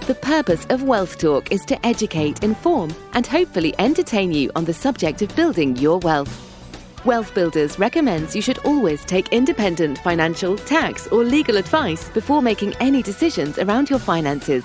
The purpose of Wealth Talk is to educate, inform, and hopefully entertain you on the subject of building your wealth. WealthBuilders recommends you should always take independent financial, tax, or legal advice before making any decisions around your finances.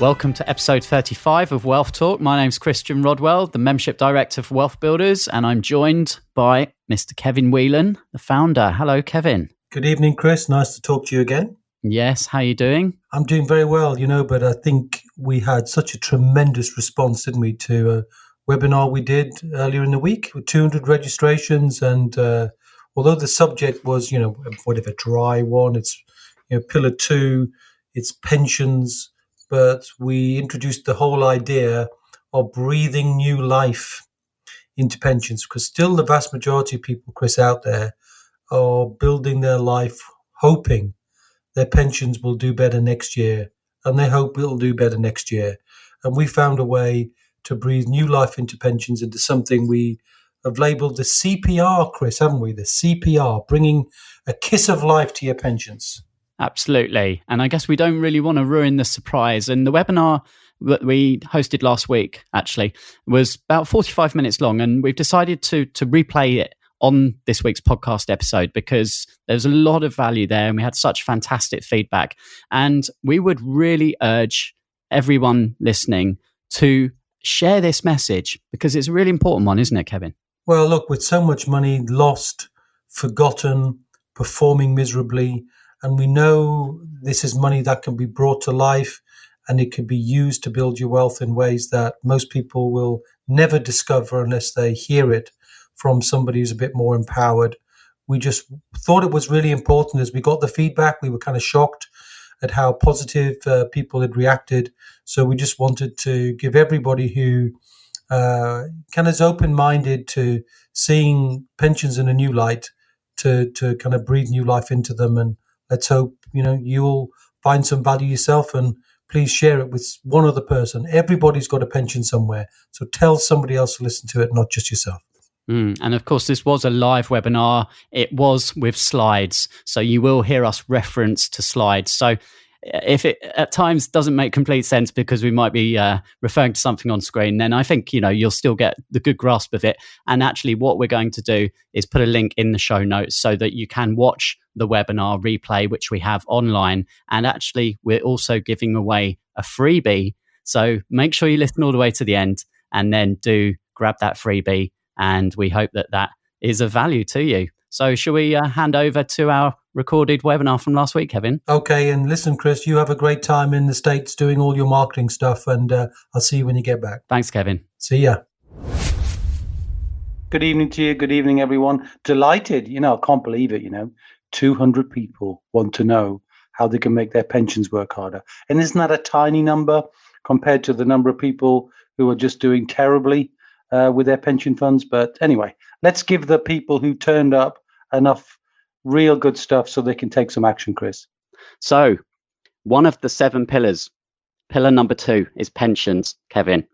Welcome to episode 35 of Wealth Talk. My name's Christian Rodwell, the Membership Director for WealthBuilders, and I'm joined by Mr. Kevin Whelan, the founder. Hello, Kevin. Good evening, Chris. Nice to talk to you again. Yes, how are you doing? I'm doing very well, but I think we had such a tremendous response, didn't we, to a webinar we did earlier in the week with 200 registrations. And although the subject was, whatever, dry one, it's, pillar 2, it's pensions, but we introduced the whole idea of breathing new life into pensions, because still the vast majority of people, Chris, out there are building their life hoping their pensions will do better next year, and they hope it'll do better next year. And we found a way to breathe new life into pensions, into something we have labelled the CPR, Chris, haven't we? The CPR, bringing a kiss of life to your pensions. Absolutely. And I guess we don't really want to ruin the surprise. And the webinar that we hosted last week, actually, was about 45 minutes long. And we've decided to replay it on this week's podcast episode because there's a lot of value there and we had such fantastic feedback. And we would really urge everyone listening to share this message because it's a really important one, isn't it, Kevin? Well, look, with so much money lost, forgotten, performing miserably, and we know this is money that can be brought to life and it can be used to build your wealth in ways that most people will never discover unless they hear it from somebody who's a bit more empowered. We just thought it was really important. As we got the feedback, we were kind of shocked at how positive people had reacted. So we just wanted to give everybody who kind of is open-minded to seeing pensions in a new light to kind of breathe new life into them. And let's hope, you'll find some value yourself, and please share it with one other person. Everybody's got a pension somewhere. So tell somebody else to listen to it, not just yourself. And of course, this was a live webinar. It was with slides. So you will hear us reference to slides. So if it at times doesn't make complete sense because we might be referring to something on screen, then I think, you'll still get the good grasp of it. And actually what we're going to do is put a link in the show notes so that you can watch the webinar replay, which we have online. And actually, we're also giving away a freebie. So make sure you listen all the way to the end and then do grab that freebie. And we hope that is of value to you. So shall we hand over to our recorded webinar from last week, Kevin? Okay. And listen, Chris, you have a great time in the States doing all your marketing stuff. And I'll see you when you get back. Thanks, Kevin. See ya. Good evening to you. Good evening, everyone. Delighted. I can't believe it. 200 people want to know how they can make their pensions work harder. And isn't that a tiny number compared to the number of people who are just doing terribly with their pension funds? But anyway, let's give the people who turned up enough real good stuff so they can take some action, Chris. So one of the 7 pillars, pillar number 2 is pensions, Kevin.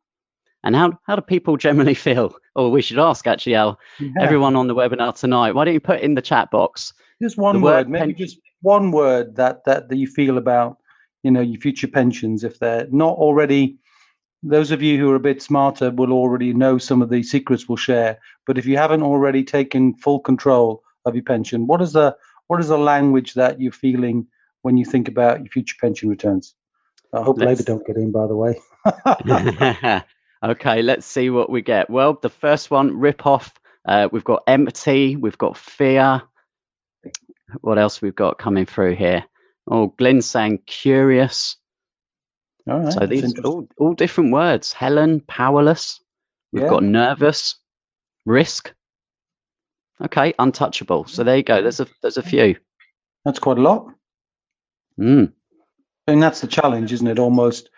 And how do people generally feel? Or we should ask actually everyone on the webinar tonight. Why don't you put in the chat box? Just one word, maybe just one word that you feel about, your future pensions. If they're not already, those of you who are a bit smarter will already know some of the secrets we'll share. But if you haven't already taken full control of your pension, what is the language that you're feeling when you think about your future pension returns? I hope Labour don't get in, by the way. Okay, let's see what we get. Well, the first one, rip off. We've got empty. We've got fear. What else we've got coming through here? Oh, Glenn's saying curious. All right, so these are all different words. Helen, powerless. We've got nervous, risk. Okay, untouchable. So there you go. There's a few. That's quite a lot. And that's the challenge, isn't it? Almost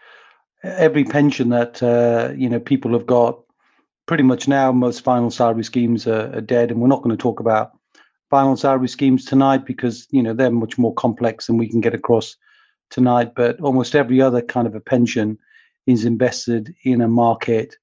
every pension that people have got, pretty much now most final salary schemes are dead, and we're not going to talk about final salary schemes tonight because they're much more complex than we can get across tonight. But almost every other kind of a pension is invested in a market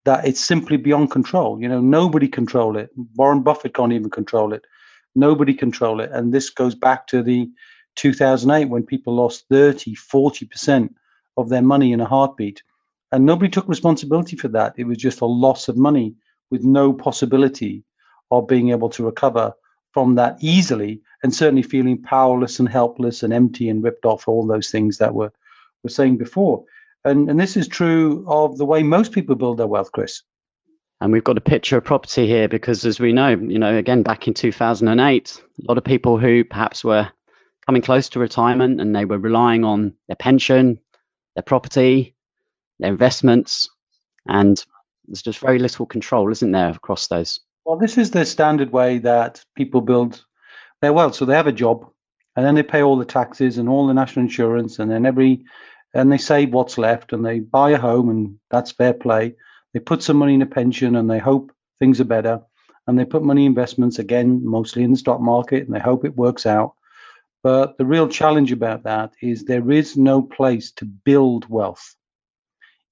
that it's simply beyond control. Nobody control it. Warren Buffett can't even control it. Nobody control it. And this goes back to the 2008 when people lost 30-40% of their money in a heartbeat, and nobody took responsibility for that. It was just a loss of money with no possibility of being able to recover from that easily, and certainly feeling powerless and helpless and empty and ripped off, all those things that we're saying before. And this is true of the way most people build their wealth, Chris. And we've got a picture of property here because, as we know, again, back in 2008, a lot of people who perhaps were coming close to retirement and they were relying on their pension, their property, their investments, and there's just very little control, isn't there, across those? Well, this is the standard way that people build their wealth. So they have a job, and then they pay all the taxes and all the national insurance, and then they save what's left, and they buy a home, and that's fair play. They put some money in a pension, and they hope things are better, and they put money in investments, again, mostly in the stock market, and they hope it works out. But the real challenge about that is there is no place to build wealth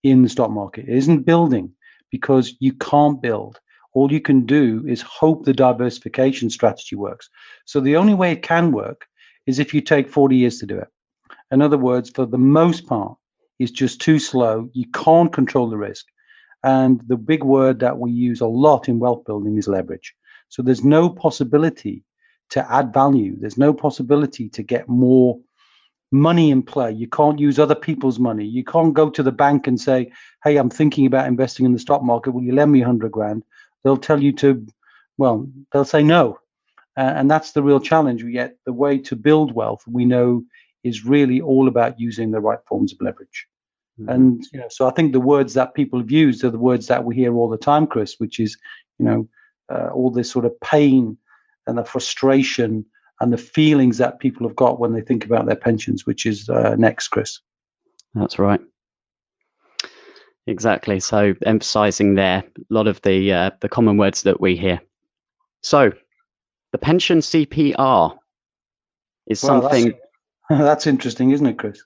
in the stock market. It isn't building, because you can't build. All you can do is hope the diversification strategy works. So the only way it can work is if you take 40 years to do it. In other words, for the most part, it's just too slow. You can't control the risk. And the big word that we use a lot in wealth building is leverage. So there's no possibility to add value. There's no possibility to get more money in play. You can't use other people's money. You can't go to the bank and say, hey, I'm thinking about investing in the stock market. Will you lend me 100 grand? They'll tell you they'll say no. And that's the real challenge. Yet the way to build wealth, we know, is really all about using the right forms of leverage. Mm-hmm. And so I think the words that people have used are the words that we hear all the time, Chris, which is, all this sort of pain and the frustration and the feelings that people have got when they think about their pensions, which is next, Chris. That's right. Exactly. So emphasizing there a lot of the common words that we hear. So the pension CPR is something that's interesting, isn't it, Chris?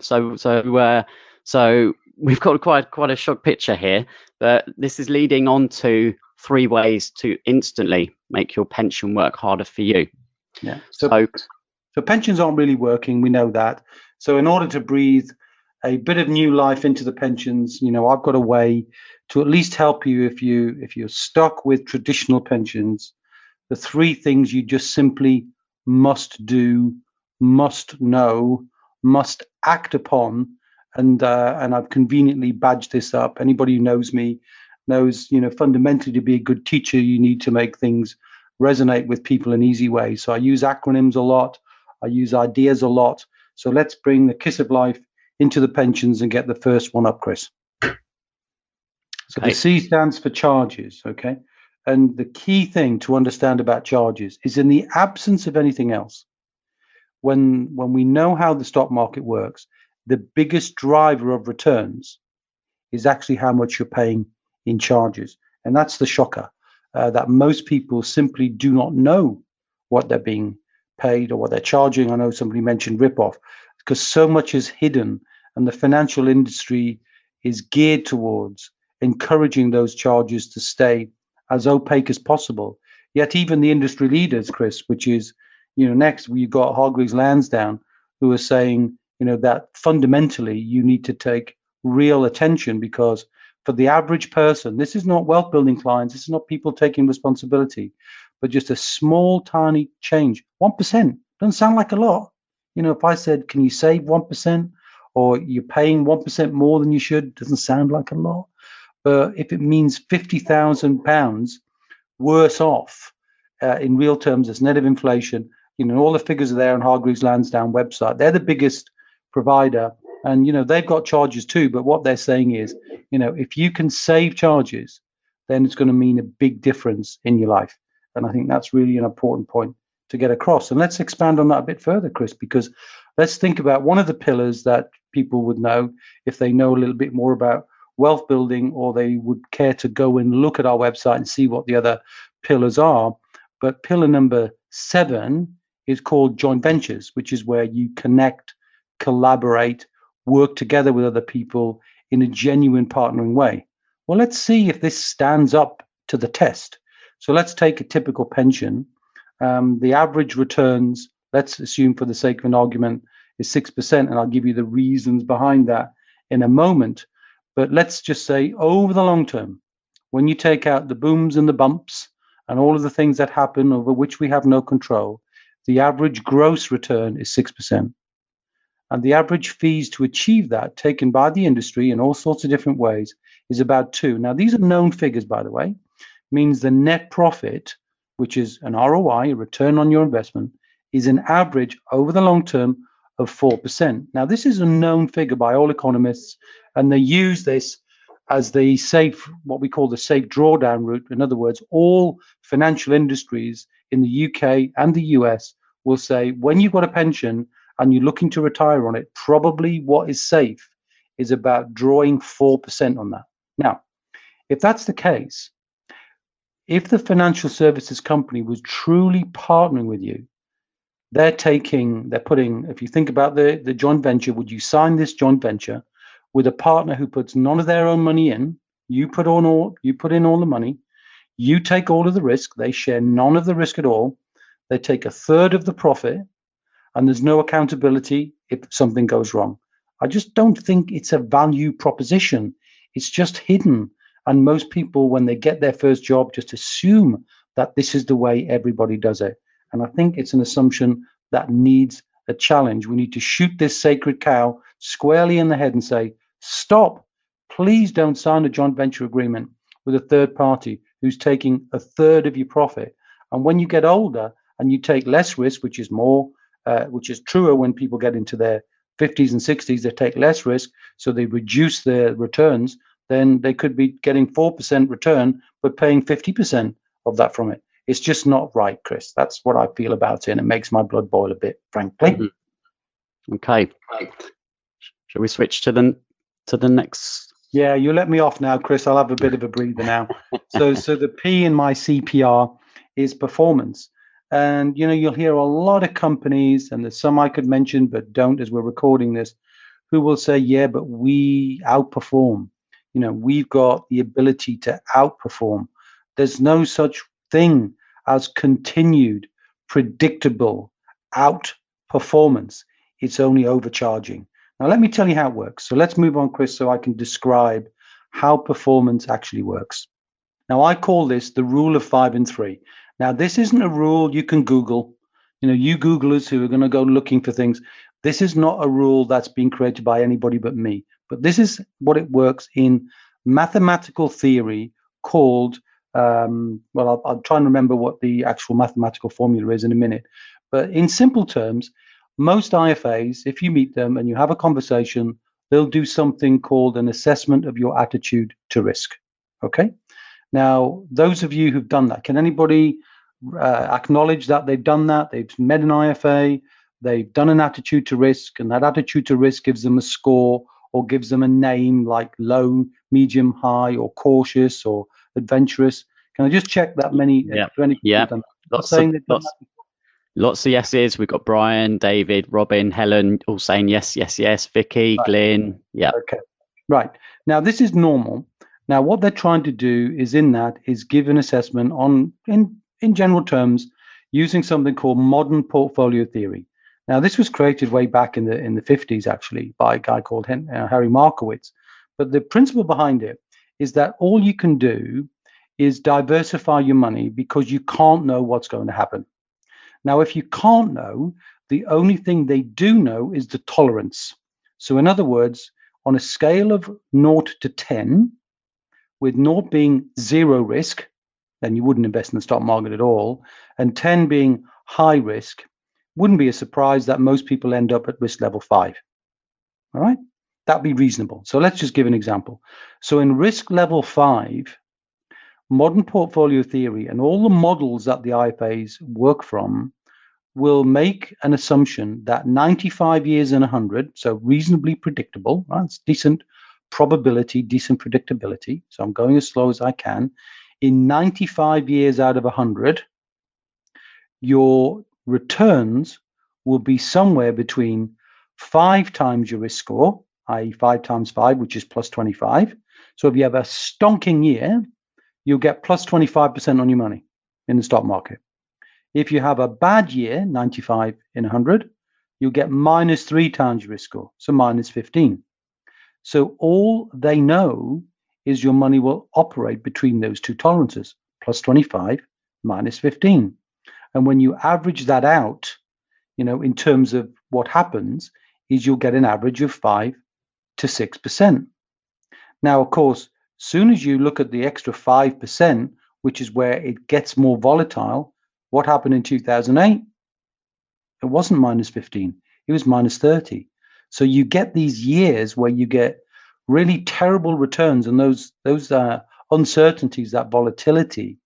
So we've got quite a shock picture here, but this is leading on to 3 ways to instantly make your pension work harder for you. Yeah. So pensions aren't really working. We know that. So in order to breathe a bit of new life into the pensions, I've got a way to at least help you if you're stuck with traditional pensions. The 3 things you just simply must do, must know, must act upon, and I've conveniently badged this up. Anybody who knows me knows, fundamentally, to be a good teacher, you need to make things resonate with people in easy ways. So I use acronyms a lot. I use ideas a lot. So let's bring the kiss of life into the pensions and get the first one up, Chris. So the C stands for charges, okay? And the key thing to understand about charges is, in the absence of anything else, when we know how the stock market works, the biggest driver of returns is actually how much you're paying in charges. And that's the shocker, that most people simply do not know what they're being paid or what they're charging. I know somebody mentioned rip-off, because so much is hidden, and the financial industry is geared towards encouraging those charges to stay as opaque as possible. Yet even the industry leaders, Chris, which is, next we've got Hargreaves Lansdown, who are saying, that fundamentally you need to take real attention, because for the average person, this is not wealth building clients, this is not people taking responsibility, but just a small, tiny change. 1% doesn't sound like a lot. If I said, can you save 1%, or you're paying 1% more than you should, doesn't sound like a lot. But if it means £50,000 worse off in real terms, as net of inflation, all the figures are there on Hargreaves Lansdown website. They're the biggest provider, and they've got charges too. But what they're saying is, if you can save charges, then it's going to mean a big difference in your life. And I think that's really an important point to get across. And let's expand on that a bit further, Chris, because let's think about one of the pillars that people would know if they know a little bit more about wealth building, or they would care to go and look at our website and see what the other pillars are. But pillar number 7 is called joint ventures, which is where you connect, collaborate, work together with other people in a genuine partnering way. Well, let's see if this stands up to the test. So let's take a typical pension. The average returns let's assume for the sake of an argument, is 6%, and I'll give you the reasons behind that in a moment. But let's just say over the long term, when you take out the booms and the bumps and all of the things that happen over which we have no control, the average gross return is 6%. And the average fees to achieve that, taken by the industry in all sorts of different ways, is about 2. Now, these are known figures, by the way, means the net profit, which is an ROI, a return on your investment, is an average over the long term of 4%. Now, this is a known figure by all economists, and they use this as the safe, what we call the safe drawdown route. In other words, all financial industries in the UK and the US will say, when you've got a pension and you're looking to retire on it, probably what is safe is about drawing 4% on that. Now, if that's the case, if the financial services company was truly partnering with you, they're putting, if you think about the joint venture, would you sign this joint venture with a partner who puts none of their own money in? You put in all the money, you take all of the risk, they share none of the risk at all, they take a third of the profit, and there's no accountability if something goes wrong. I just don't think it's a value proposition. It's just hidden. And most people, when they get their first job, just assume that this is the way everybody does it. And I think it's an assumption that needs a challenge. We need to shoot this sacred cow squarely in the head and say, stop, please don't sign a joint venture agreement with a third party who's taking a third of your profit. And when you get older and you take less risk, which is truer when people get into their 50s and 60s, they take less risk, so they reduce their returns, then they could be getting 4% return, but paying 50% of that from it. It's just not right, Chris. That's what I feel about it, and it makes my blood boil a bit, frankly. Mm-hmm. Okay. Shall we switch to the next? Yeah, you let me off now, Chris. I'll have a bit of a breather now. So the P in my CPR is performance. And, you'll hear a lot of companies, and there's some I could mention, but don't as we're recording this, who will say, yeah, but we outperform. We've got the ability to outperform. There's no such thing as continued, predictable outperformance. It's only overcharging. Now, let me tell you how it works. So let's move on, Chris, so I can describe how performance actually works. Now, I call this the rule of 5 and 3. Now, this isn't a rule you can Google. You Googlers who are going to go looking for things, this is not a rule that's been created by anybody but me. But this is what it works in mathematical theory called, I'll try and remember what the actual mathematical formula is in a minute. But in simple terms, most IFAs, if you meet them and you have a conversation, they'll do something called an assessment of your attitude to risk. Okay? Now, those of you who've done that, can anybody acknowledge that they've done that? They've met an IFA, they've done an attitude to risk, and that attitude to risk gives them a score or gives them a name like low, medium, high, or cautious, or adventurous. Can I just check that many? Yeah. Lots of yeses. We've got Brian, David, Robin, Helen, all saying yes, yes, yes. Vicky, right. Glyn. Yeah. Okay. Right. Now, this is normal. Now, what they're trying to do is give an assessment on, in general terms, using something called modern portfolio theory. Now, this was created way back in the 50s, actually, by a guy called Harry Markowitz. But the principle behind it is that all you can do is diversify your money because you can't know what's going to happen. Now, if you can't know, the only thing they do know is the tolerance. So in other words, on a scale of 0 to 10, with 0 being zero risk, then you wouldn't invest in the stock market at all, and 10 being high risk, wouldn't be a surprise that most people end up at risk level 5. All right? That'd be reasonable. So let's just give an example. So in risk level 5, modern portfolio theory and all the models that the IFAs work from will make an assumption that 95 years in 100, so reasonably predictable, right? It's decent probability, decent predictability. So I'm going as slow as I can. In 95 years out of 100, your returns will be somewhere between 5 times your risk score, i.e. 5 times 5, which is plus 25. So if you have a stonking year, you'll get plus 25% on your money in the stock market. If you have a bad year, 95 in 100, you'll get minus 3 times your risk score, so minus 15. So all they know is your money will operate between those two tolerances, plus 25, minus 15. And when you average that out, in terms of what happens, is you'll get an average of 5 to 6%. Now, of course, soon as you look at the extra 5%, which is where it gets more volatile, what happened in 2008? It wasn't minus 15, it was minus 30. So you get these years where you get really terrible returns, and those uncertainties, that volatility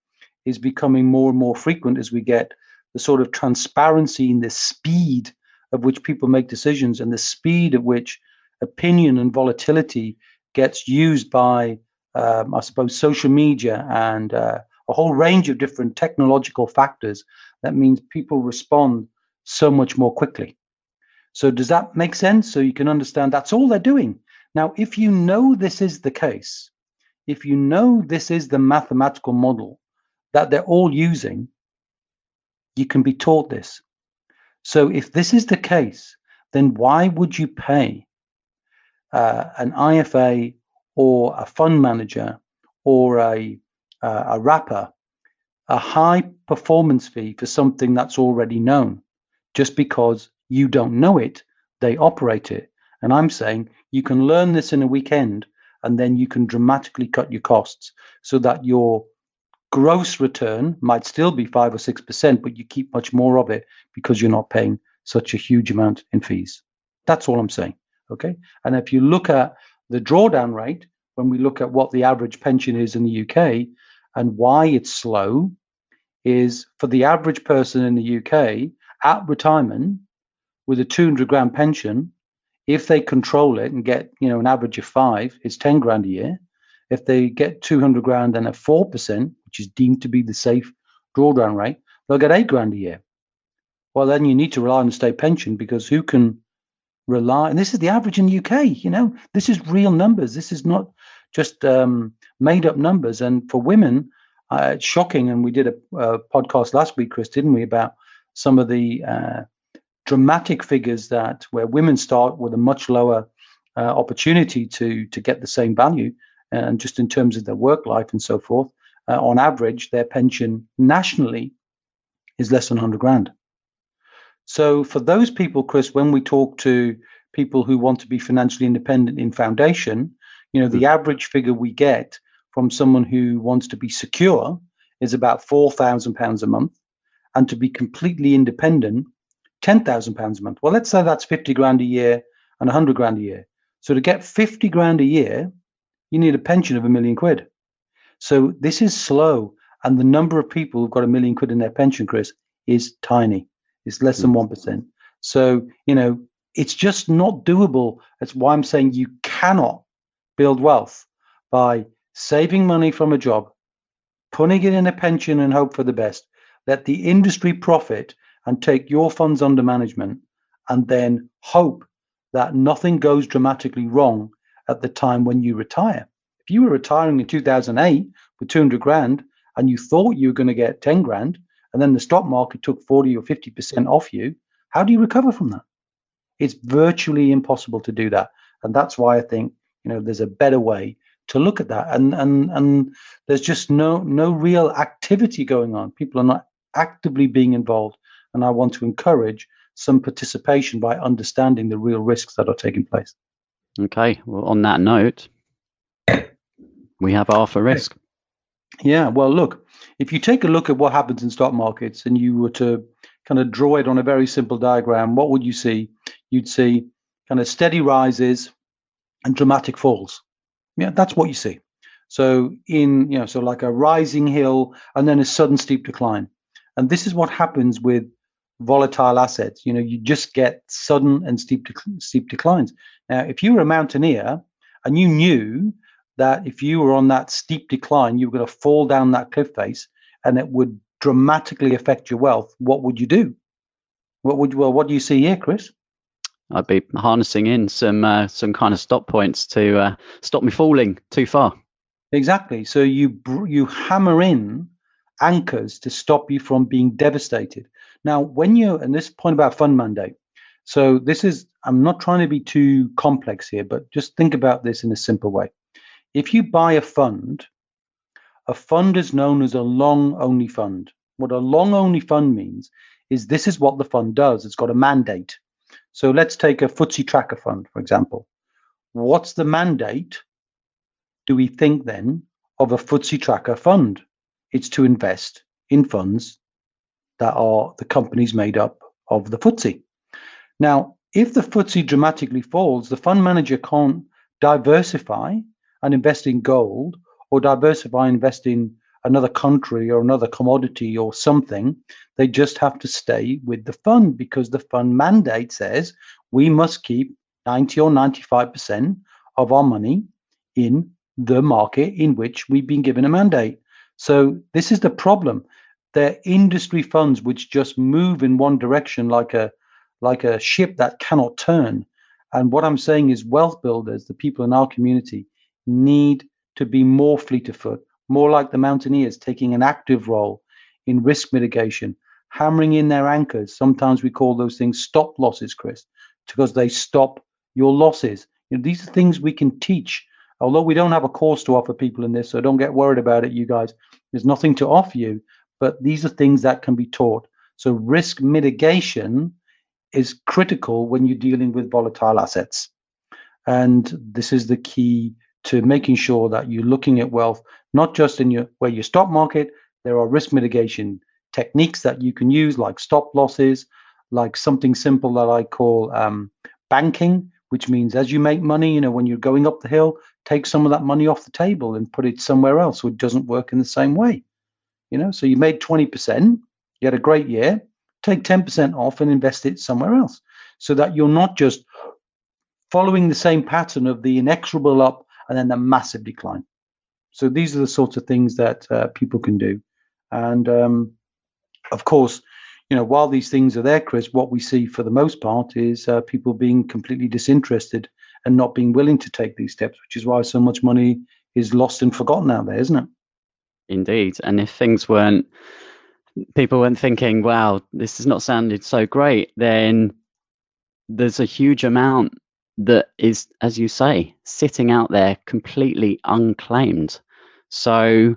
is becoming more and more frequent as we get the sort of transparency in the speed of which people make decisions and the speed at which opinion and volatility gets used by, I suppose, social media and a whole range of different technological factors. That means people respond so much more quickly. So does that make sense? So you can understand that's all they're doing. Now, if you know this is the case, if you know this is the mathematical model that they're all using, you can be taught this. So if this is the case, then why would you pay an IFA or a fund manager or a wrapper a high performance fee for something that's already known? Just because you don't know it, they operate it. And I'm saying you can learn this in a weekend, and then you can dramatically cut your costs so that your gross return might still be 5 or 6%, but you keep much more of it because you're not paying such a huge amount in fees. That's all I'm saying. Okay. And if you look at the drawdown rate, when we look at what the average pension is in the UK and why it's slow, is for the average person in the UK at retirement with a 200 grand pension, if they control it and get an average of 5, it's 10 grand a year. If they get 200 grand and at 4%, which is deemed to be the safe drawdown rate, they'll get 8 grand a year. Well, then you need to rely on the state pension, because who can rely? And this is the average in the UK. This is real numbers. This is not just made up numbers. And for women, it's shocking. And we did a podcast last week, Chris, didn't we, about some of the dramatic figures where women start with a much lower opportunity to get the same value. And just in terms of their work life and so forth, on average, their pension nationally is less than 100 grand. So for those people, Chris, when we talk to people who want to be financially independent in foundation, the average figure we get from someone who wants to be secure is about £4,000 a month, and to be completely independent, £10,000 a month. Well, let's say that's 50 grand a year and 100 grand a year. So to get 50 grand a year, you need a pension of £1 million. So this is slow, and the number of people who've got £1 million in their pension, Chris, is tiny. It's less than 1%. So it's just not doable. That's why I'm saying you cannot build wealth by saving money from a job, putting it in a pension and hope for the best. Let the industry profit and take your funds under management, and then hope that nothing goes dramatically wrong at the time when you retire. If you were retiring in 2008 with 200 grand and you thought you were going to get 10 grand, and then the stock market took 40 or 50% off you, how do you recover from that? It's virtually impossible to do that. And that's why I think, there's a better way to look at that. And there's just no real activity going on. People are not actively being involved. And I want to encourage some participation by understanding the real risks that are taking place. Okay. Well, on that note, we have Alpha Risk. Yeah. Well, look, if you take a look at what happens in stock markets and you were to kind of draw it on a very simple diagram, what would you see? You'd see kind of steady rises and dramatic falls. Yeah, that's what you see. So so like a rising hill and then a sudden steep decline. And this is what happens with volatile assets. You just get sudden and steep declines. Now, if you were a mountaineer and you knew that if you were on that steep decline, you were going to fall down that cliff face and it would dramatically affect your wealth, what would you do? What do you see here, Chris? I'd be harnessing in some kind of stop points to stop me falling too far. Exactly. So you hammer in anchors to stop you from being devastated. Now, and this point about fund mandate. So I'm not trying to be too complex here, but just think about this in a simple way. If you buy a fund is known as a long-only fund. What a long-only fund means is this is what the fund does. It's got a mandate. So let's take a FTSE tracker fund, for example. What's the mandate, do we think then, of a FTSE tracker fund? It's to invest in funds that are the companies made up of the FTSE. Now, if the FTSE dramatically falls, the fund manager can't diversify and invest in gold, or diversify and invest in another country or another commodity or something. They just have to stay with the fund, because the fund mandate says we must keep 90 or 95% of our money in the market in which we've been given a mandate. So this is the problem. They're industry funds which just move in one direction like a ship that cannot turn. And what I'm saying is wealth builders, the people in our community, need to be more fleet of foot, more like the mountaineers, taking an active role in risk mitigation, hammering in their anchors. Sometimes we call those things stop losses, Chris, because they stop your losses. These are things we can teach. Although we don't have a course to offer people in this, so don't get worried about it, you guys. There's nothing to offer you, but these are things that can be taught. So risk mitigation is critical when you're dealing with volatile assets. And this is the key to making sure that you're looking at wealth, not just in your stock market. There are risk mitigation techniques that you can use, like stop losses, like something simple that I call banking, which means as you make money, when you're going up the hill, take some of that money off the table and put it somewhere else so it doesn't work in the same way. So you made 20%, you had a great year, take 10% off and invest it somewhere else, so that you're not just following the same pattern of the inexorable up and then the massive decline. So these are the sorts of things that people can do. And of course, while these things are there, Chris, what we see for the most part is people being completely disinterested and not being willing to take these steps, which is why so much money is lost and forgotten out there, isn't it? Indeed. And if people weren't thinking, wow, this has not sounded so great, then there's a huge amount that is, as you say, sitting out there completely unclaimed. So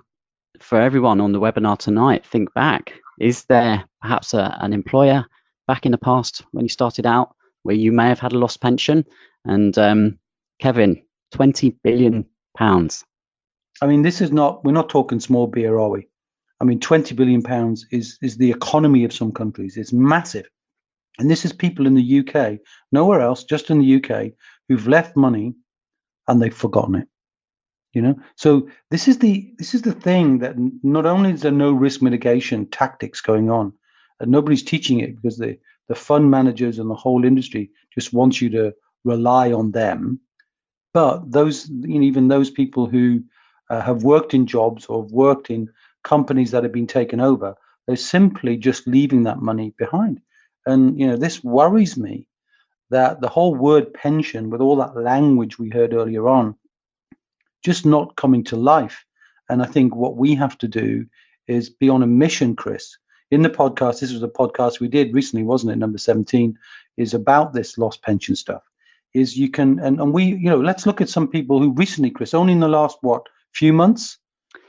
for everyone on the webinar tonight, think back. Is there perhaps an employer back in the past when you started out where you may have had a lost pension? And Kevin, £20 billion. I mean, we're not talking small beer, are we? I mean, £20 billion is the economy of some countries. It's massive. And this is people in the UK, nowhere else, just in the UK, who've left money and they've forgotten it. So this is the thing, that not only is there no risk mitigation tactics going on, and nobody's teaching it because the fund managers and the whole industry just wants you to rely on them, but even those people who have worked in jobs or have worked in companies that have been taken over, they're simply just leaving that money behind. And this worries me, that the whole word pension, with all that language we heard earlier on, just not coming to life. And I think what we have to do is be on a mission, Chris. In the podcast, this was a podcast we did recently, wasn't it? Number 17 is about this lost pension stuff. Is you can, and we, let's look at some people who recently, Chris, only in the last, few months,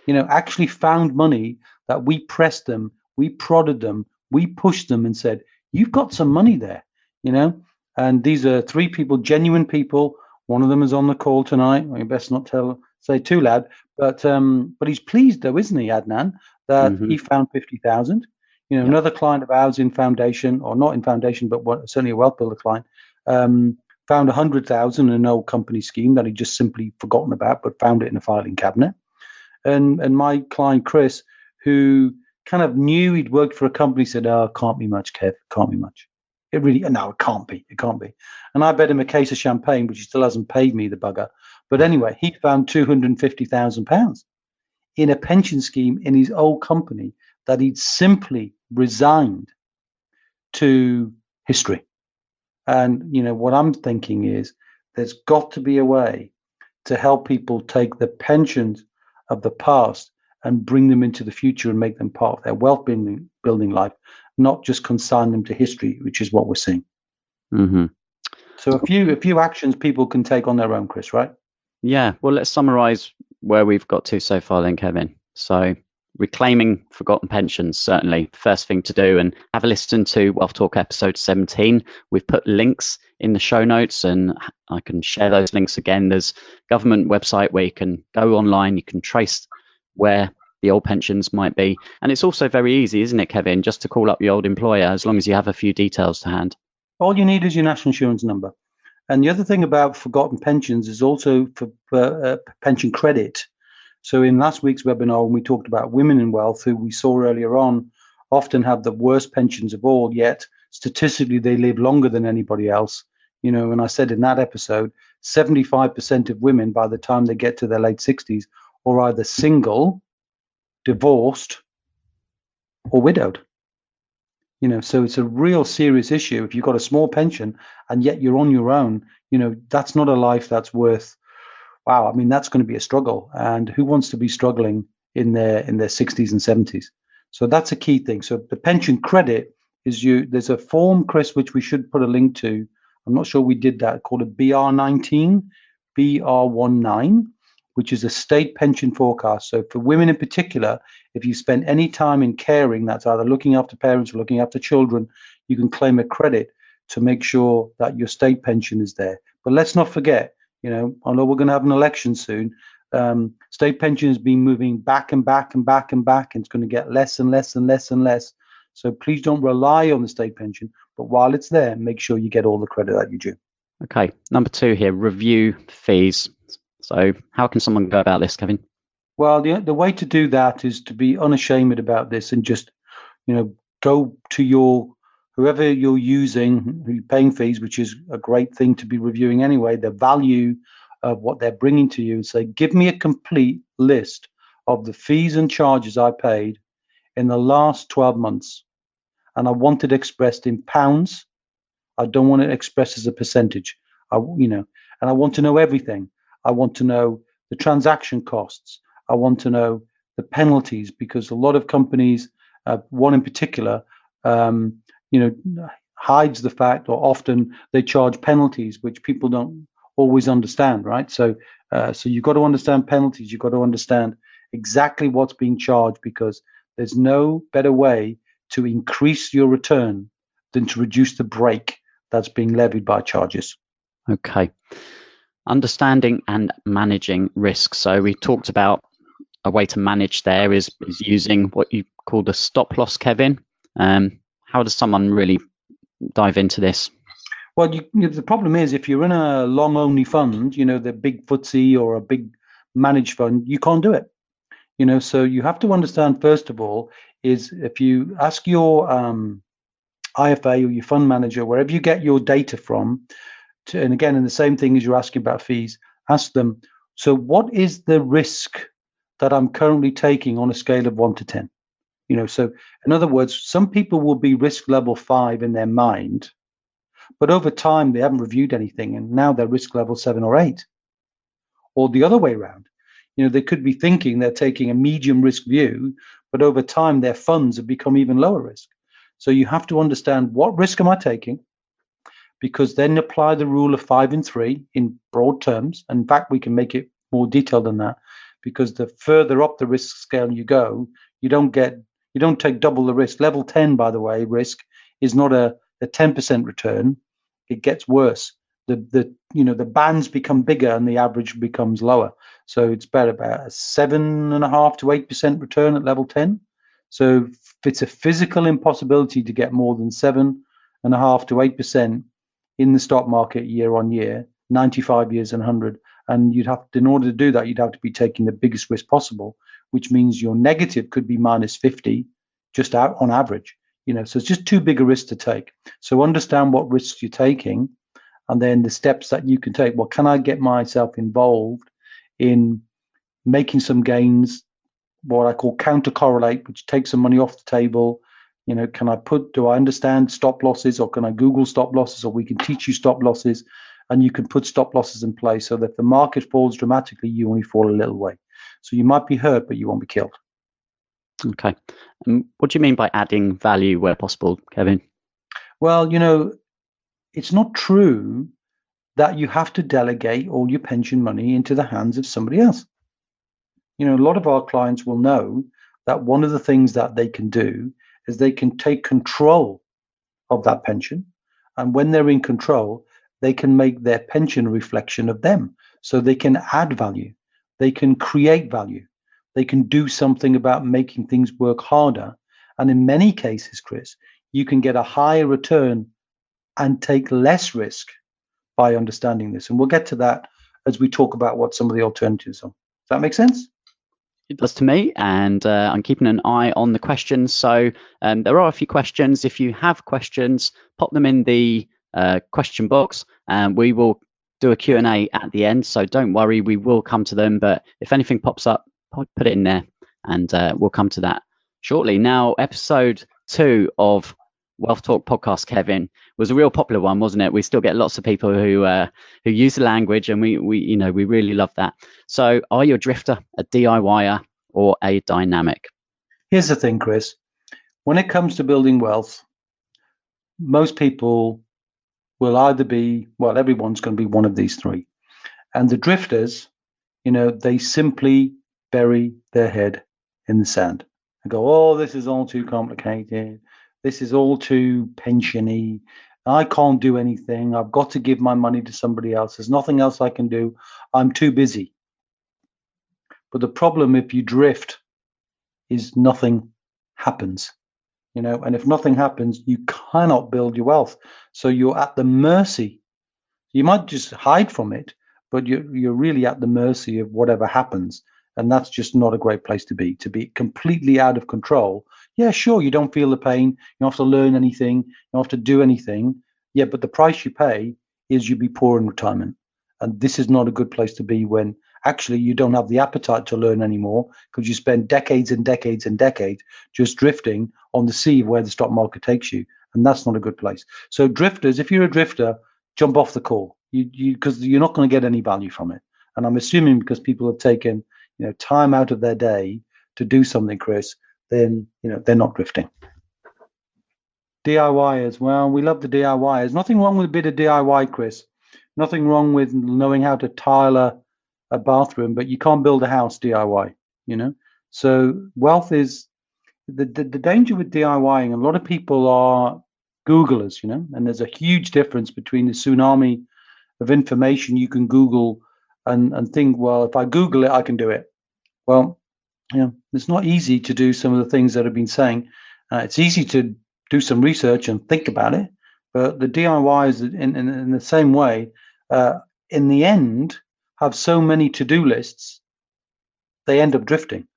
actually found money, that we pressed them, we prodded them, we pushed them and said, you've got some money there, and these are 3 people, genuine people. One of them is on the call tonight. You best not say too loud, but he's pleased though, isn't he, Adnan, that he found 50,000. Yep. Another client of ours in foundation, or not in foundation, but certainly a wealth builder client, found 100,000 in an old company scheme that he'd just simply forgotten about, but found it in a filing cabinet. And my client Chris, who kind of knew he'd worked for a company, said, "Oh, it can't be much, Kev. It can't be much. It can't be. It can't be." And I bet him a case of champagne, which he still hasn't paid me, the bugger. But anyway, he found £250,000 in a pension scheme in his old company that he'd simply resigned to history. And what I'm thinking is, there's got to be a way to help people take the pensions of the past and bring them into the future and make them part of their wealth building life, not just consign them to history, which is what we're seeing. Mm-hmm. So a few actions people can take on their own, Chris, right? Yeah. Well, let's summarize where we've got to so far then, Kevin. So reclaiming forgotten pensions, certainly the first thing to do, and have a listen to Wealth Talk episode 17. We've put links in the show notes and I can share those links again. There's a government website where you can go online, you can trace where the old pensions might be. And it's also very easy, isn't it, Kevin, just to call up your old employer as long as you have a few details to hand. All you need is your national insurance number. And the other thing about forgotten pensions is also for pension credit. So in last week's webinar, when we talked about women in wealth, who we saw earlier on, often have the worst pensions of all, yet statistically they live longer than anybody else. You know, and I said in that episode, 75% of women by the time they get to their late 60s are either single, divorced, or widowed. You know, so it's a real serious issue. If you've got a small pension and yet you're on your own, you know, that's not a life that's worth. Wow, I mean, that's going to be a struggle. And who wants to be struggling in their 60s and 70s? So that's a key thing. So the pension credit is there's a form, Chris, which we should put a link to. I'm not sure we did that, called a BR19, BR19, which is a state pension forecast. So for women in particular, if you spend any time in caring, that's either looking after parents or looking after children, you can claim a credit to make sure that your state pension is there. But let's not forget, you know, although we're going to have an election soon, state pension has been moving back and back and back and back, and it's going to get less and less and less and less. So please don't rely on the state pension, but while it's there, make sure you get all the credit that you do. Okay, number 2 here, review fees. So how can someone go about this, Kevin? Well, the way to do that is to be unashamed about this and just, you know, go to whoever you're using, who you're paying fees, which is a great thing to be reviewing anyway, the value of what they're bringing to you, and say, give me a complete list of the fees and charges I paid in the last 12 months. And I want it expressed in pounds. I don't want it expressed as a percentage. And I want to know everything. I want to know the transaction costs. I want to know the penalties, because a lot of companies, one in particular, hides the fact, or often they charge penalties, which people don't always understand, right? So you've got to understand penalties. You've got to understand exactly what's being charged, because there's no better way to increase your return than to reduce the break that's being levied by charges. Okay. Understanding and managing risk. So we talked about a way to manage there is using what you call the stop loss, Kevin. How does someone really dive into this? Well, the problem is, if you're in a long only fund, you know, the big FTSE or a big managed fund, you can't do it. You know, so you have to understand, first of all, is if you ask your IFA or your fund manager, wherever you get your data from, and again, in the same thing as you're asking about fees, ask them, so what is the risk that I'm currently taking on a scale of 1 to 10? You know, so in other words, some people will be risk level 5 in their mind, but over time they haven't reviewed anything, and now they're risk level 7 or 8. Or the other way around, you know, they could be thinking they're taking a medium risk view, but over time their funds have become even lower risk. So you have to understand, what risk am I taking? Because then apply the rule of 5 and 3 in broad terms. In fact, we can make it more detailed than that, because the further up the risk scale you go, you don't take double the risk. Level 10, by the way, risk is not a 10% return. It gets worse. The bands become bigger and the average becomes lower. So it's about a 7.5 to 8% return at level 10. So if it's a physical impossibility to get more than 7.5 to 8% in the stock market year on year, 95 years and 100, and in order to do that, you'd have to be taking the biggest risk possible, which means your negative could be minus 50 just out on average. You know, so it's just too big a risk to take. So understand what risks you're taking, and then the steps that you can take. Well, can I get myself involved in making some gains, what I call counter correlate, which takes some money off the table? You know, do I understand stop losses, or can I Google stop losses, or we can teach you stop losses, and you can put stop losses in place so that if the market falls dramatically, you only fall a little way. So you might be hurt, but you won't be killed. Okay. What do you mean by adding value where possible, Kevin? Well, it's not true that you have to delegate all your pension money into the hands of somebody else. A lot of our clients will know that one of the things that they can do is they can take control of that pension. And when they're in control, they can make their pension a reflection of them. So they can add value. They can create value. They can do something about making things work harder. And in many cases, Chris, you can get a higher return and take less risk by understanding this. And we'll get to that as we talk about what some of the alternatives are. Does that make sense? It does to me, and I'm keeping an eye on the questions. So there are a few questions. If you have questions, pop them in the question box, and we will do a Q&A at the end. So don't worry, we will come to them. But if anything pops up, put it in there, and we'll come to that shortly. Now, episode 2 of WealthTalk podcast, Kevin, was a real popular one, wasn't it? We still get lots of people who use the language, and we really love that. So, are you a drifter, a DIYer, or a dynamic? Here's the thing, Chris. When it comes to building wealth, most people will either be, well, everyone's going to be one of these three. And the drifters, they simply bury their head in the sand and go, oh, this is all too complicated. This is all too pensiony. I can't do anything. I've got to give my money to somebody else. There's nothing else I can do. I'm too busy. But the problem if you drift is nothing happens. And if nothing happens, you cannot build your wealth. So you're at the mercy. You might just hide from it, but you're really at the mercy of whatever happens. And that's just not a great place to be completely out of control. Yeah, sure, you don't feel the pain. You don't have to learn anything. You don't have to do anything. Yeah, but the price you pay is you'll be poor in retirement. And this is not a good place to be when actually you don't have the appetite to learn anymore because you spend decades and decades and decades just drifting on the sea of where the stock market takes you. And that's not a good place. So drifters, if you're a drifter, jump off the call because you're not going to get any value from it. And I'm assuming because people have taken time out of their day to do something, Chris, then they're not drifting. DIYers, well, we love the DIYers. Nothing wrong with a bit of DIY, Chris. Nothing wrong with knowing how to tile a bathroom, but you can't build a house DIY. So wealth is the danger with DIYing. A lot of people are Googlers, and there's a huge difference between the tsunami of information you can Google and think, well, if I Google it, I can do it. Well, it's not easy to do some of the things that have been saying. It's easy to do some research and think about it, but the DIYs in the same way, in the end, have so many to-do lists, they end up drifting.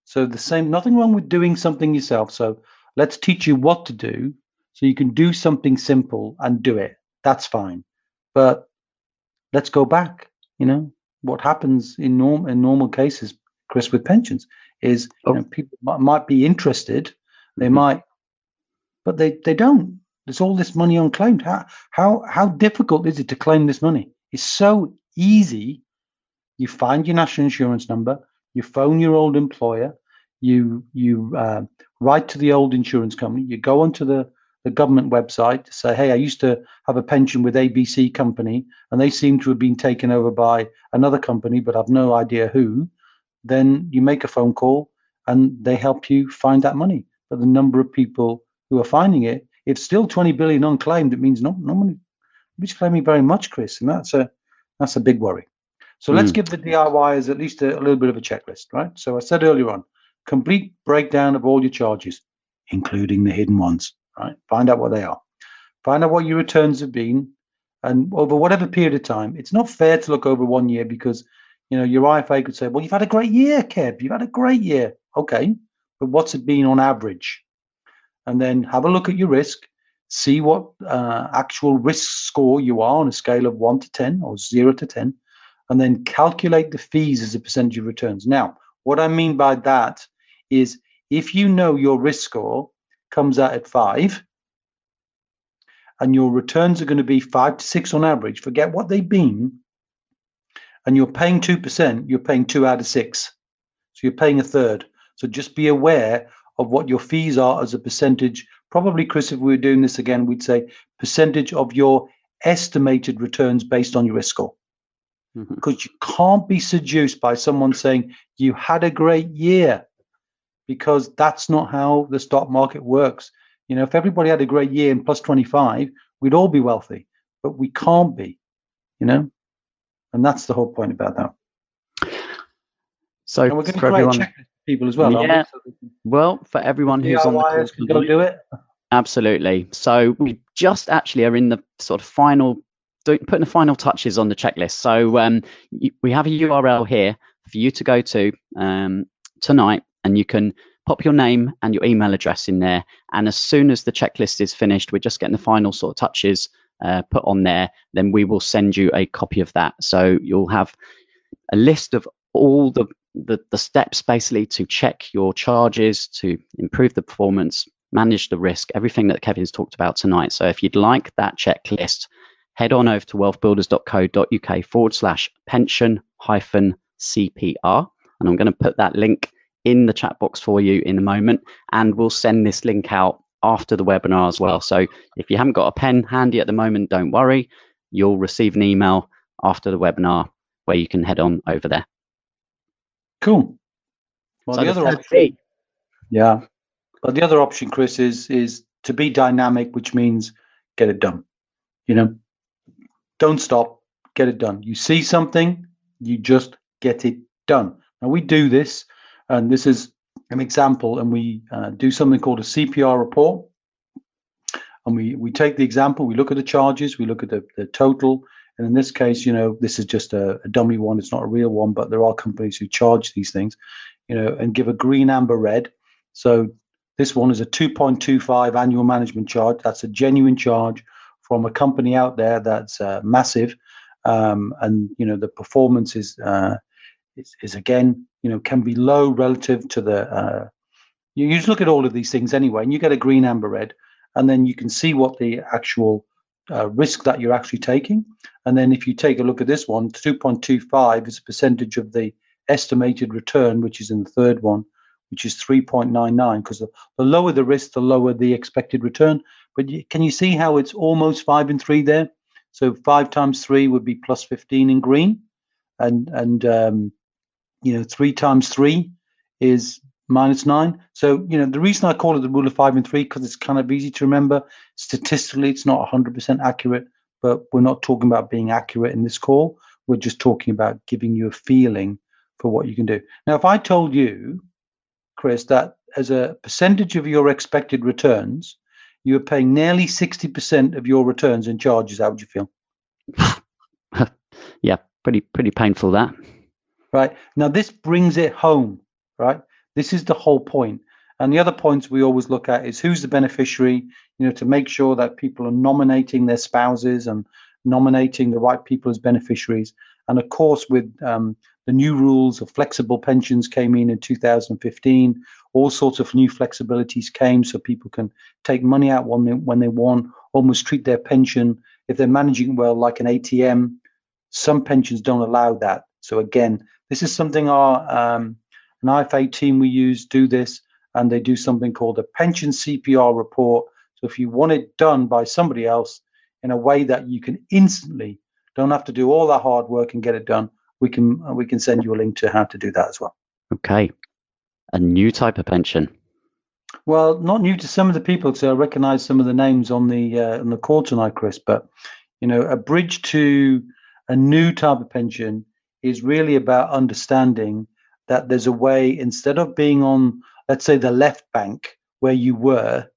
So nothing wrong with doing something yourself. So let's teach you what to do so you can do something simple and do it. That's fine. But let's go back. What happens in normal cases, Chris, with pensions is people might be interested. They might, but they don't. There's all this money unclaimed. How difficult is it to claim this money? It's so easy. You find your national insurance number, you phone your old employer, you write to the old insurance company, you go onto the government website to say, hey, I used to have a pension with ABC company and they seem to have been taken over by another company, but I've no idea who. Then you make a phone call and they help you find that money. But the number of people who are finding it, it's still 20 billion unclaimed. It means nobody's claiming very much, Chris, and that's a big worry. So let's give the DIYers at least a little bit of a checklist, right? So I said earlier on, complete breakdown of all your charges, including the hidden ones, right? Find out what they are. Find out what your returns have been and over whatever period of time. It's not fair to look over 1 year because, your IFA could say, well, you've had a great year, Kev. You've had a great year. Okay, but what's it been on average? And then have a look at your risk, see what actual risk score you are on a scale of 1 to 10 or 0 to 10. And then calculate the fees as a percentage of returns. Now, what I mean by that is if you know your risk score comes out at 5 and your returns are going to be 5 to 6 on average, forget what they've been, and you're paying 2%, you're paying 2 out of 6. So you're paying a third. So just be aware of what your fees are as a percentage. Probably, Chris, if we were doing this again, we'd say percentage of your estimated returns based on your risk score. Because you can't be seduced by someone saying you had a great year, because that's not how the stock market works. If everybody had a great year and plus 25, we'd all be wealthy, but we can't be, and that's the whole point about that. So and we're going to create a checklist for people as well, yeah. Well, for everyone who's on the call, can go do it. Absolutely. So we just actually are in the sort of putting the final touches on the checklist. So we have a URL here for you to go to tonight, and you can pop your name and your email address in there. And as soon as the checklist is finished, we're just getting the final sort of touches put on there, then we will send you a copy of that. So you'll have a list of all the steps basically to check your charges, to improve the performance, manage the risk, everything that Kevin's talked about tonight. So if you'd like that checklist, head on over to wealthbuilders.co.uk/pension-CPR. And I'm going to put that link in the chat box for you in a moment. And we'll send this link out after the webinar as well. So if you haven't got a pen handy at the moment, don't worry. You'll receive an email after the webinar where you can head on over there. Cool. Well, so the other option, But the other option, Chris, is to be dynamic, which means get it done. Don't stop, get it done. You see something, you just get it done. Now we do this, and this is an example, and we do something called a CPR report. And we take the example, we look at the charges, we look at the total. And in this case, this is just a dummy one. It's not a real one, but there are companies who charge these things, and give a green, amber, red. So this one is a 2.25 annual management charge. That's a genuine charge from a company out there that's massive. And, the performance is again, can be low relative to the, you just look at all of these things anyway, and you get a green, amber, red, and then you can see what the actual risk that you're actually taking. And then if you take a look at this one, 2.25 is a percentage of the estimated return, which is in the third one, which is 3.99, because the lower the risk, the lower the expected return. But can you see how it's almost 5 and 3 there? So 5 times 3 would be plus 15 in green, and 3 times 3 is minus 9. So the reason I call it the rule of 5 and 3, because it's kind of easy to remember. Statistically, it's not 100% accurate, but we're not talking about being accurate in this call. We're just talking about giving you a feeling for what you can do. Now, if I told you, Chris, that as a percentage of your expected returns, you are paying nearly 60% of your returns in charges, how would you feel? Yeah, pretty painful, that. Right. Now, this brings it home, right? This is the whole point. And the other points we always look at is who's the beneficiary, to make sure that people are nominating their spouses and nominating the right people as beneficiaries. And of course, with the new rules of flexible pensions came in 2015, all sorts of new flexibilities came so people can take money out when they want, almost treat their pension, if they're managing well, like an ATM. Some pensions don't allow that. So again, this is something our an IFA team we use do this, and they do something called a pension CPR report. So if you want it done by somebody else in a way that you can instantly, don't have to do all that hard work and get it done, we can send you a link to how to do that as well. Okay. A new type of pension. Well, not new to some of the people, because I recognize some of the names on the call tonight, Chris. But a bridge to a new type of pension is really about understanding that there's a way, instead of being on, let's say, the left bank where you were,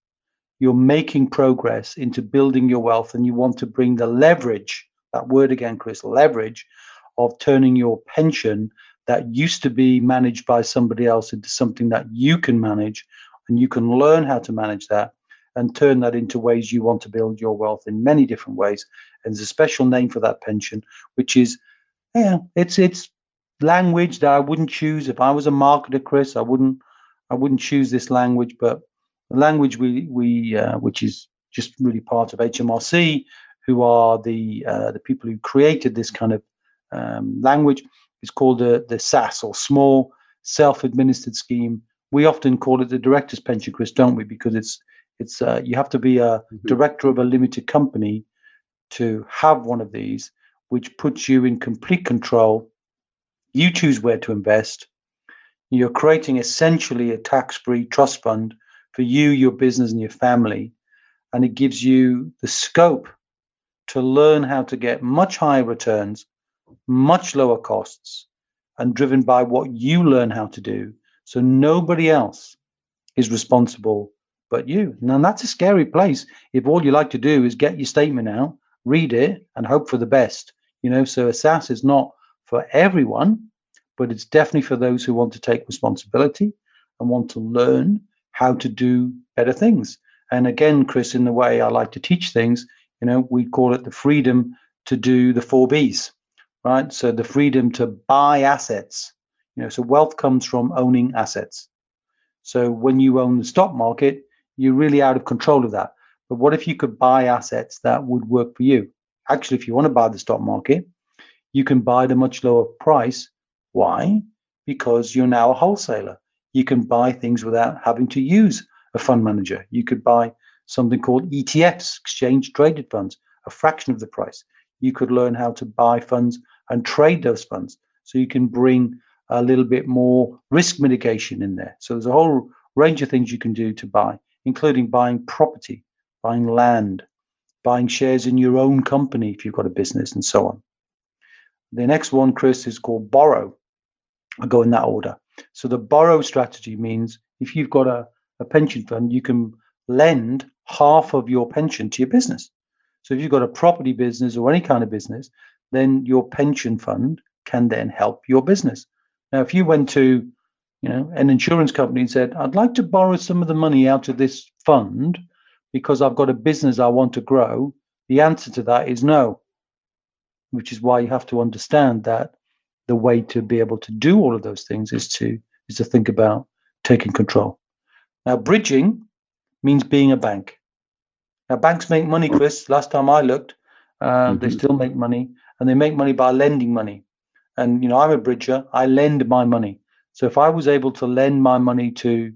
you're making progress into building your wealth, and you want to bring the leverage, that word again, Chris, leverage, of turning your pension that used to be managed by somebody else into something that you can manage, and you can learn how to manage that and turn that into ways you want to build your wealth in many different ways. And there's a special name for that pension, which is, it's language that I wouldn't choose if I was a marketer, Chris. I wouldn't choose this language, but the language we which is just really part of HMRC, who are the people who created this kind of language, is called the SAS, or Small Self-Administered Scheme We often call it the director's pension, Chris, don't we? Because it's you have to be a director of a limited company to have one of these, which puts you in complete control. You choose where to invest. You're creating essentially a tax-free trust fund for you, your business, and your family. And it gives you the scope to learn how to get much higher returns, much lower costs, and driven by what you learn how to do. So nobody else is responsible but you. Now, that's a scary place if all you like to do is get your statement out, read it, and hope for the best. So a SaaS is not for everyone, but it's definitely for those who want to take responsibility and want to learn how to do better things. And again, Chris, in the way I like to teach things, we call it the freedom to do the 4 Bs, right? So the freedom to buy assets. So wealth comes from owning assets. So when you own the stock market, you're really out of control of that. But what if you could buy assets that would work for you? Actually, if you want to buy the stock market, you can buy at a much lower price. Why? Because you're now a wholesaler. You can buy things without having to use a fund manager. You could buy something called ETFs, exchange traded funds, a fraction of the price. You could learn how to buy funds and trade those funds. So you can bring a little bit more risk mitigation in there. So there's a whole range of things you can do to buy, including buying property, buying land, buying shares in your own company if you've got a business, and so on. The next one, Chris, is called borrow. I'll go in that order. So the borrow strategy means if you've got a pension fund, you can lend half of your pension to your business. So if you've got a property business or any kind of business, then your pension fund can then help your business. Now, if you went to an insurance company and said, I'd like to borrow some of the money out of this fund because I've got a business I want to grow, the answer to that is no, which is why you have to understand that the way to be able to do all of those things is to think about taking control. Now, bridging means being a bank. Now, banks make money, Chris. Last time I looked, they still make money, and they make money by lending money. And, I'm a bridger. I lend my money. So if I was able to lend my money to,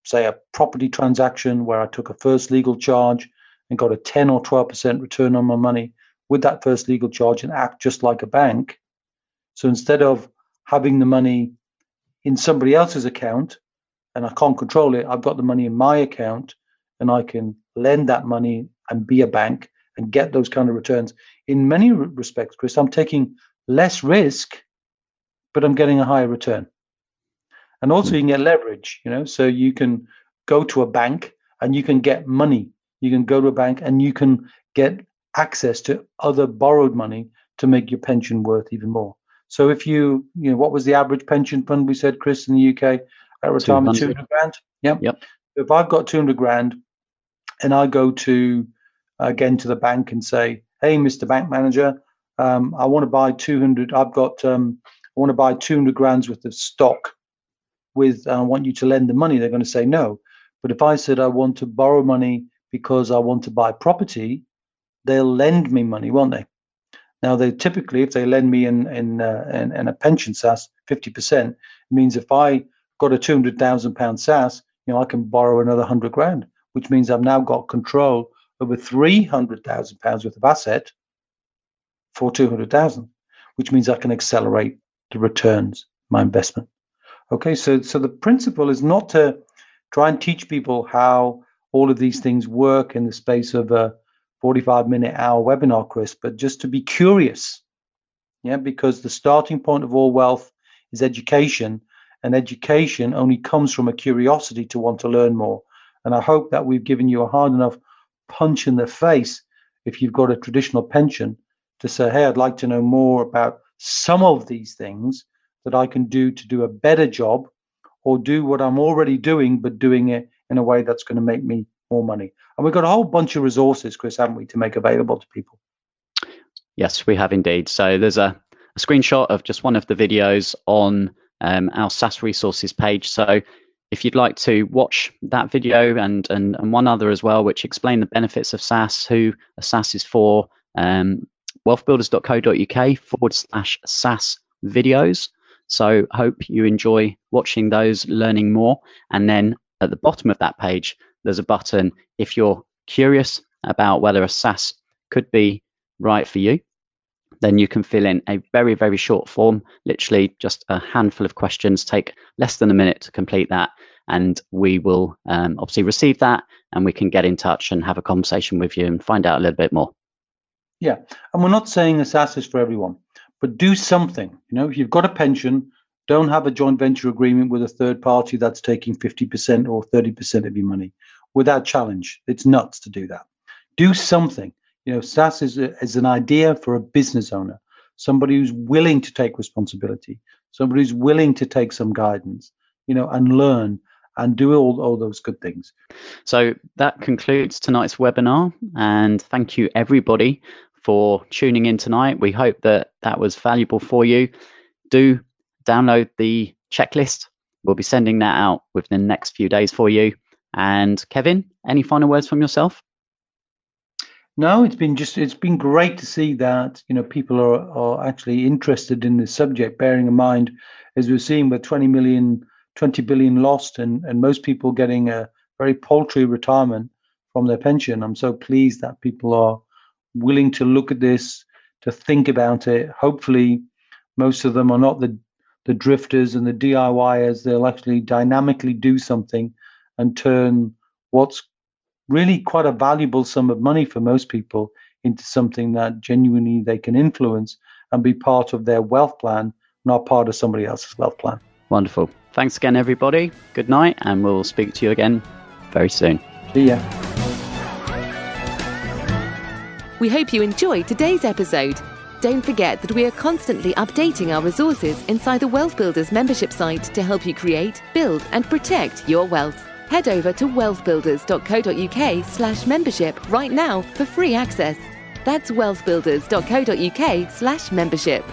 say, a property transaction where I took a first legal charge and got a 10 or 12% return on my money with that first legal charge and act just like a bank. So instead of having the money in somebody else's account and I can't control it, I've got the money in my account and I can lend that money and be a bank and get those kind of returns. In many respects, Chris, I'm taking less risk, but I'm getting a higher return. And also you can get leverage, so you can go to a bank and you can get money. You can go to a bank and you can get access to other borrowed money to make your pension worth even more. So if what was the average pension fund we said, Chris, in the UK at retirement? 200 grand. Yep. If I've got 200 grand and I go to the bank and say, hey, Mr. Bank Manager, I want to buy 200. I want to buy 200 grand's worth of stock I want you to lend the money. They're going to say no. But if I said I want to borrow money because I want to buy property, they'll lend me money, won't they? Now, they typically, if they lend me in a pension SAS, 50%, means if I got a £200,000 SAS, I can borrow another 100 grand, which means I've now got control over £300,000 worth of asset for 200,000, which means I can accelerate the returns, my investment. Okay, so the principle is not to try and teach people how all of these things work in the space of a 45-minute hour webinar, Chris, but just to be curious, because the starting point of all wealth is education, and education only comes from a curiosity to want to learn more. And I hope that we've given you a hard enough punch in the face if you've got a traditional pension to say, hey, I'd like to know more about some of these things that I can do to do a better job or do what I'm already doing, but doing it in a way that's going to make me more money. And we've got a whole bunch of resources, Chris, haven't we, to make available to people? Yes, we have indeed. So there's a screenshot of just one of the videos on our SaaS resources page. So if you'd like to watch that video and one other as well, which explain the benefits of SaaS, who a SaaS is for, wealthbuilders.co.uk/SaaS videos. So hope you enjoy watching those, learning more. And then at the bottom of that page, there's a button if you're curious about whether a SaaS could be right for you. Then you can fill in a very, very short form, literally just a handful of questions, take less than a minute to complete that. And we will obviously receive that, and we can get in touch and have a conversation with you and find out a little bit more. Yeah, and we're not saying a SaaS is for everyone, but do something. If you've got a pension, don't have a joint venture agreement with a third party that's taking 50% or 30% of your money without challenge. It's nuts to do that. Do something. SaaS is an idea for a business owner, somebody who's willing to take responsibility, somebody who's willing to take some guidance, and learn and do all those good things. So that concludes tonight's webinar, and thank you everybody for tuning in tonight. We hope that was valuable for you. Do download the checklist. We'll be sending that out within the next few days for you. And Kevin, any final words from yourself? No, it's been great to see that people are actually interested in this subject, bearing in mind, as we're seeing, with 20 billion lost and most people getting a very paltry retirement from their pension. I'm so pleased that people are willing to look at this, to think about it. Hopefully most of them are not the drifters and the DIYers. They'll actually dynamically do something and turn what's really quite a valuable sum of money for most people into something that genuinely they can influence and be part of their wealth plan, not part of somebody else's wealth plan. Wonderful. Thanks again, everybody. Good night, and we'll speak to you again very soon. See ya. We hope you enjoyed today's episode. Don't forget that we are constantly updating our resources inside the Wealth Builders membership site to help you create, build, and protect your wealth. Head over to wealthbuilders.co.uk/membership right now for free access. That's wealthbuilders.co.uk/membership.